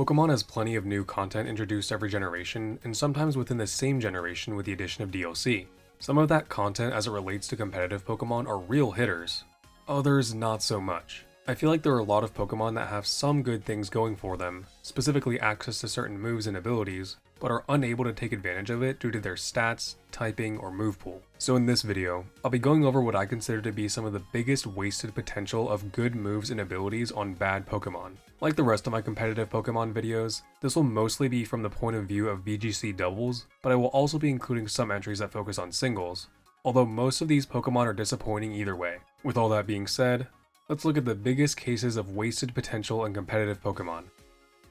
Pokemon has plenty of new content introduced every generation, and sometimes within the same generation with the addition of DLC. Some of that content as it relates to competitive Pokemon are real hitters, others not so much. I feel like there are a lot of Pokemon that have some good things going for them, specifically access to certain moves and abilities, but are unable to take advantage of it due to their stats, typing, or move pool. So in this video, I'll be going over what I consider to be some of the biggest wasted potential of good moves and abilities on bad Pokemon. Like the rest of my competitive Pokemon videos, this will mostly be from the point of view of VGC doubles, but I will also be including some entries that focus on singles, although most of these Pokemon are disappointing either way. With all that being said, let's look at the biggest cases of wasted potential in competitive Pokemon.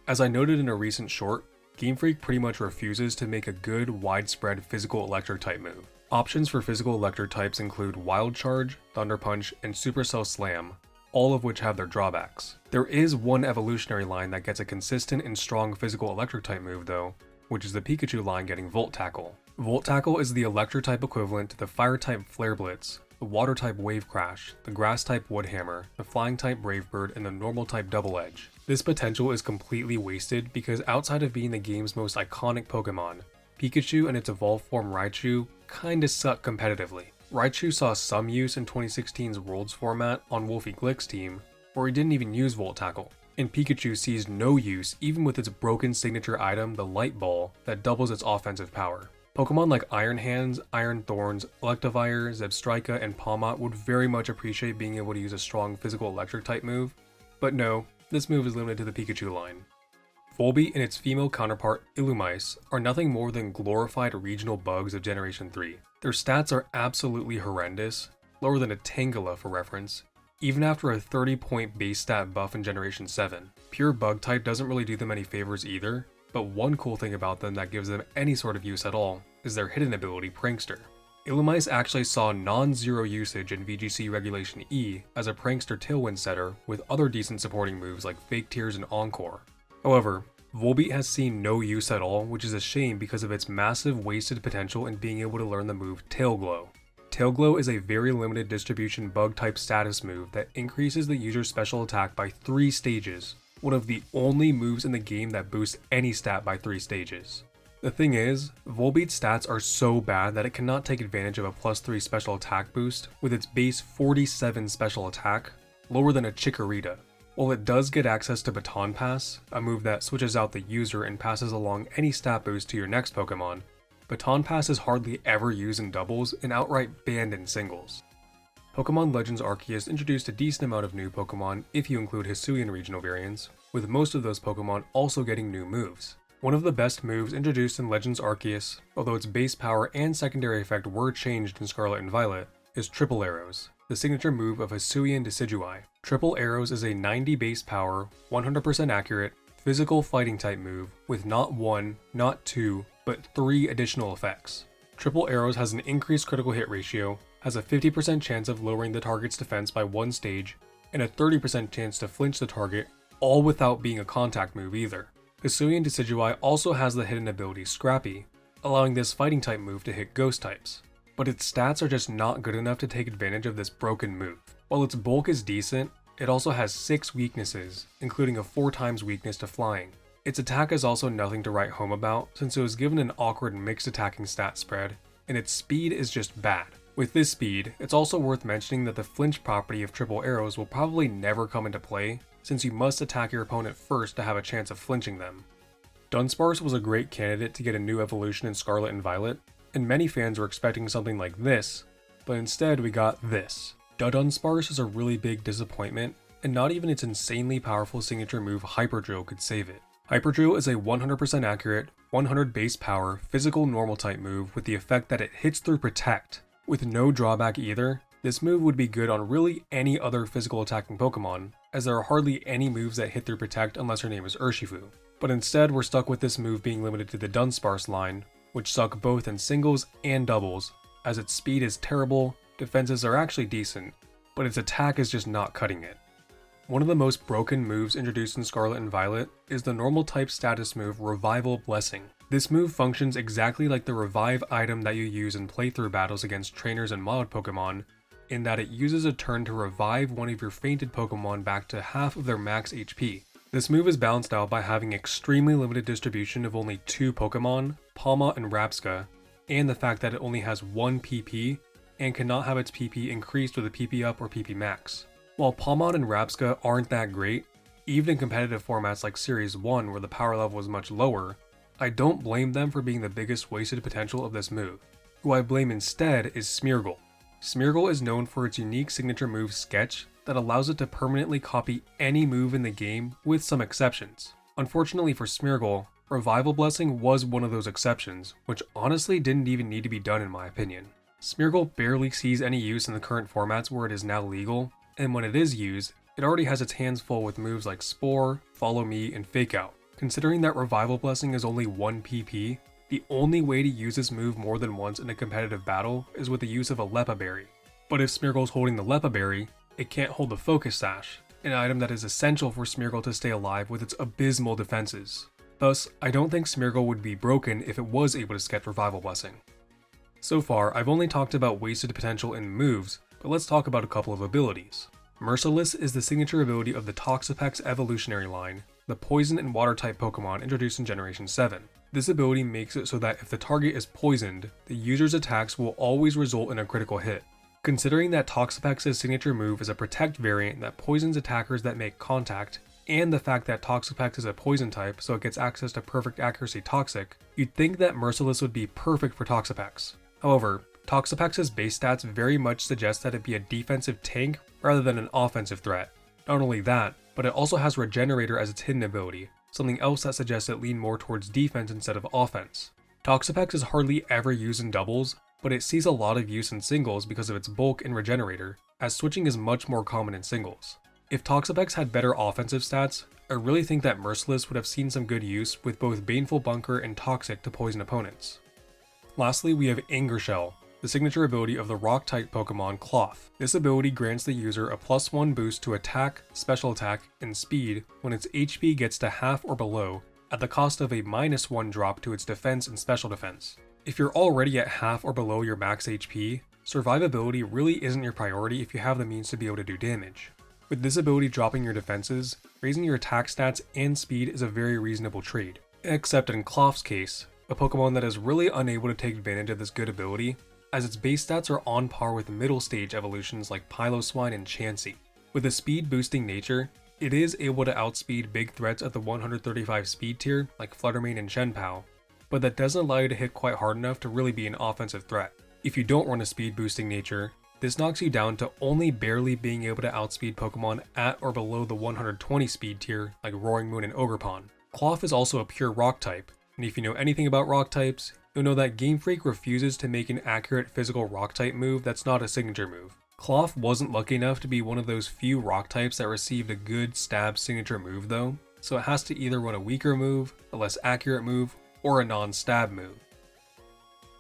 As I noted in a recent short, Game Freak pretty much refuses to make a good, widespread physical electric type move. Options for physical electric types include Wild Charge, Thunder Punch, and Supercell Slam, all of which have their drawbacks. There is one evolutionary line that gets a consistent and strong physical electric type move though, which is the Pikachu line getting Volt Tackle. Volt Tackle is the electric type equivalent to the fire type Flare Blitz, the water type Wave Crash, the grass type Wood Hammer, the flying type Brave Bird, and the normal type Double Edge. This potential is completely wasted because outside of being the game's most iconic Pokemon, Pikachu and its evolved form Raichu kinda suck competitively. Raichu saw some use in 2016's Worlds format on Wolfie Glick's team, where he didn't even use Volt Tackle, and Pikachu sees no use even with its broken signature item, the Light Ball, that doubles its offensive power. Pokemon like Iron Hands, Iron Thorns, Electivire, Zebstrika, and Palmot would very much appreciate being able to use a strong physical electric type move, but no, this move is limited to the Pikachu line. Volbeat and its female counterpart Illumise are nothing more than glorified regional bugs of Generation 3. Their stats are absolutely horrendous, lower than a Tangela for reference, even after a 30-point base stat buff in Generation 7. Pure bug type doesn't really do them any favors either, but one cool thing about them that gives them any sort of use at all is their hidden ability Prankster. Illumise actually saw non-zero usage in VGC Regulation E as a Prankster Tailwind setter with other decent supporting moves like Fake Tears and Encore. However, Volbeat has seen no use at all, which is a shame because of its massive wasted potential in being able to learn the move Tail Glow. Tail Glow is a very limited distribution bug type status move that increases the user's special attack by 3 stages, one of the only moves in the game that boosts any stat by 3 stages. The thing is, Volbeat's stats are so bad that it cannot take advantage of a +3 special attack boost with its base 47 special attack, lower than a Chikorita. While it does get access to Baton Pass, a move that switches out the user and passes along any stat boost to your next Pokemon, Baton Pass is hardly ever used in doubles and outright banned in singles. Pokemon Legends Arceus introduced a decent amount of new Pokemon if you include Hisuian regional variants, with most of those Pokemon also getting new moves. One of the best moves introduced in Legends Arceus, although its base power and secondary effect were changed in Scarlet and Violet, is Triple Arrows, the signature move of Hisuian Decidueye. Triple Arrows is a 90 base power, 100% accurate, physical fighting type move with not 1, not 2, but 3 additional effects. Triple Arrows has an increased critical hit ratio, has a 50% chance of lowering the target's defense by 1 stage, and a 30% chance to flinch the target, all without being a contact move either. Hisuian Decidueye also has the hidden ability Scrappy, allowing this fighting type move to hit ghost types, but its stats are just not good enough to take advantage of this broken move. While its bulk is decent, it also has 6 weaknesses, including a 4 times weakness to flying. Its attack is also nothing to write home about since it was given an awkward mixed attacking stat spread, and its speed is just bad. With this speed, it's also worth mentioning that the flinch property of Triple Arrows will probably never come into play, since you must attack your opponent first to have a chance of flinching them. Dunsparce was a great candidate to get a new evolution in Scarlet and Violet, and many fans were expecting something like this, but instead we got this. Dudunsparce is a really big disappointment, and not even its insanely powerful signature move Hyper Drill could save it. Hyper Drill is a 100% accurate, 100 base power, physical normal type move with the effect that it hits through Protect. With no drawback either, this move would be good on really any other physical attacking Pokemon, as there are hardly any moves that hit through Protect unless her name is Urshifu. But instead we're stuck with this move being limited to the Dunsparce line, which suck both in singles and doubles, as its speed is terrible, defenses are actually decent, but its attack is just not cutting it. One of the most broken moves introduced in Scarlet and Violet is the normal type status move Revival Blessing. This move functions exactly like the revive item that you use in playthrough battles against trainers and wild Pokemon, in that it uses a turn to revive one of your fainted Pokemon back to half of their max HP. This move is balanced out by having extremely limited distribution of only 2 Pokemon, Palma and Rapska, and the fact that it only has 1 PP and cannot have its PP increased with a PP up or PP max. While Palmon and Rapska aren't that great, even in competitive formats like Series 1 where the power level is much lower, I don't blame them for being the biggest wasted potential of this move. Who I blame instead is Smeargle. Smeargle is known for its unique signature move Sketch that allows it to permanently copy any move in the game with some exceptions. Unfortunately for Smeargle, Revival Blessing was one of those exceptions, which honestly didn't even need to be done in my opinion. Smeargle barely sees any use in the current formats where it is now legal, and when it is used, it already has its hands full with moves like Spore, Follow Me, and Fake Out. Considering that Revival Blessing is only 1 PP, the only way to use this move more than once in a competitive battle is with the use of a Lepa Berry. But if Smeargle's holding the Lepa Berry, it can't hold the Focus Sash, an item that is essential for Smeargle to stay alive with its abysmal defenses. Thus, I don't think Smeargle would be broken if it was able to sketch Revival Blessing. So far, I've only talked about wasted potential in moves, but let's talk about a couple of abilities. Merciless is the signature ability of the Toxapex evolutionary line, the poison and water type Pokemon introduced in Generation 7. This ability makes it so that if the target is poisoned, the user's attacks will always result in a critical hit. Considering that Toxapex's signature move is a protect variant that poisons attackers that make contact, and the fact that Toxapex is a poison type so it gets access to perfect accuracy Toxic, you'd think that Merciless would be perfect for Toxapex. However, Toxapex's base stats very much suggest that it be a defensive tank rather than an offensive threat. Not only that, but it also has Regenerator as its hidden ability, something else that suggests it lean more towards defense instead of offense. Toxapex is hardly ever used in doubles, but it sees a lot of use in singles because of its bulk and Regenerator, as switching is much more common in singles. If Toxapex had better offensive stats, I really think that Merciless would have seen some good use with both Baneful Bunker and Toxic to poison opponents. Lastly, we have Anger Shell, the signature ability of the Rock-type Pokemon Klawf. This ability grants the user a +1 boost to attack, special attack, and speed when its HP gets to half or below, at the cost of a -1 drop to its defense and special defense. If you're already at half or below your max HP, survivability really isn't your priority if you have the means to be able to do damage. With this ability dropping your defenses, raising your attack stats and speed is a very reasonable trade. Except in Klawf's case, a Pokemon that is really unable to take advantage of this good ability, as its base stats are on par with middle stage evolutions like Piloswine and Chansey. With a speed boosting nature, it is able to outspeed big threats at the 135 speed tier like Fluttermane and Shenpao, but that doesn't allow you to hit quite hard enough to really be an offensive threat. If you don't run a speed boosting nature, this knocks you down to only barely being able to outspeed Pokemon at or below the 120 speed tier like Roaring Moon and Ogerpon. Klawf is also a pure rock type, and if you know anything about rock types, you'll know that Game Freak refuses to make an accurate physical rock type move that's not a signature move. Klawf wasn't lucky enough to be one of those few rock types that received a good stab signature move though, so it has to either run a weaker move, a less accurate move, or a non-stab move.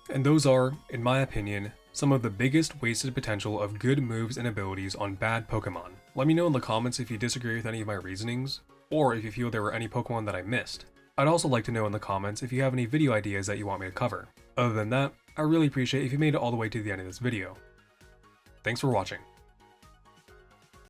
And those are, in my opinion, some of the biggest wasted potential of good moves and abilities on bad Pokemon. Let me know in the comments if you disagree with any of my reasonings, or if you feel there were any Pokemon that I missed. I'd also like to know in the comments if you have any video ideas that you want me to cover. Other than that, I really appreciate if you made it all the way to the end of this video. Thanks for watching.